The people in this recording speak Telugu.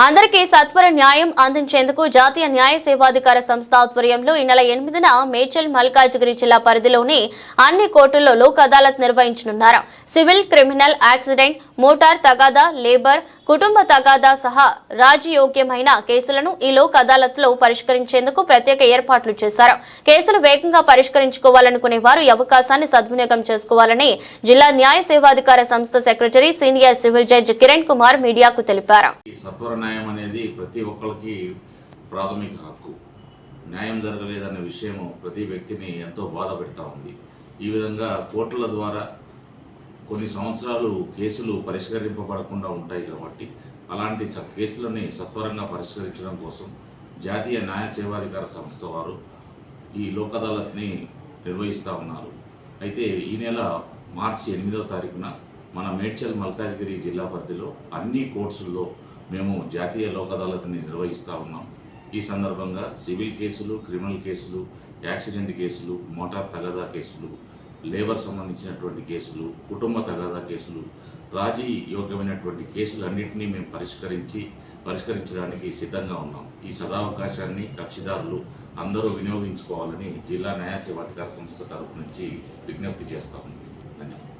అందరికీ సత్వర న్యాయం అందించేందుకు జాతీయ న్యాయ సేవాధికార సంస్థ ఆధ్వర్యంలో ఈ నెల 8న మేడ్చల్ మల్కాజ్గిరి జిల్లా పరిధిలోని అన్ని కోర్టుల్లో లోక్ అదాలత్ నిర్వహించనున్నారు. సివిల్, క్రిమినల్, యాక్సిడెంట్, మోటార్ తగాదా, లేబర్, కుటుంబ తగాదా సహా రాజయోగ్యమైన కేసులను ఈ లోక్ అదాలత్ లో పరిష్కరించేందుకు ప్రత్యేక ఏర్పాట్లు చేశారు. కేసులు వేగంగా పరిష్కరించుకోవాలనుకునే వారు ఈ అవకాశాన్ని సద్వినియోగం చేసుకోవాలని జిల్లా న్యాయ సేవాధికార సంస్థ secretary senior civil judge Kiran Kumar మీడియాకు తెలిపారు. న్యాయం అనేది ప్రతి ఒక్కరికి ప్రాథమిక హక్కు. న్యాయం జరగలేదనే విషయం ప్రతి వ్యక్తిని ఎంతో బాధ పెడతా ఉంది. ఈ విధంగా కోర్టుల ద్వారా కొన్ని సంవత్సరాలు కేసులు పరిష్కరింపబడకుండా ఉంటాయి కాబట్టి అలాంటి కేసులని సత్వరంగా పరిష్కరించడం కోసం జాతీయ న్యాయ సేవాధికార సంస్థ వారు ఈ లోక్ అదాలత్ని నిర్వహిస్తూ ఉన్నారు. అయితే ఈ నెల మార్చి 8వ తారీఖున మన మేడ్చల్ మల్కాజ్గిరి జిల్లా పరిధిలో అన్ని కోర్ట్సుల్లో మేము జాతీయ లోక్ అదాలత్ని నిర్వహిస్తూ ఉన్నాం. ఈ సందర్భంగా సివిల్ కేసులు, క్రిమినల్ కేసులు, యాక్సిడెంట్ కేసులు, మోటార్ తగాదా కేసులు, లేబర్ సంబంధించినటువంటి కేసులు, కుటుంబ తగాదా కేసులు, రాజీ యోగ్యమైనటువంటి కేసులన్నింటినీ మేము పరిష్కరించడానికి సిద్ధంగా ఉన్నాం. ఈ సదావకాశాన్ని కక్షిదారులు అందరూ వినియోగించుకోవాలని జిల్లా న్యాయ సేవాధికార సంస్థ తరపు నుంచి విజ్ఞప్తి చేస్తాము. ధన్యవాదాలు.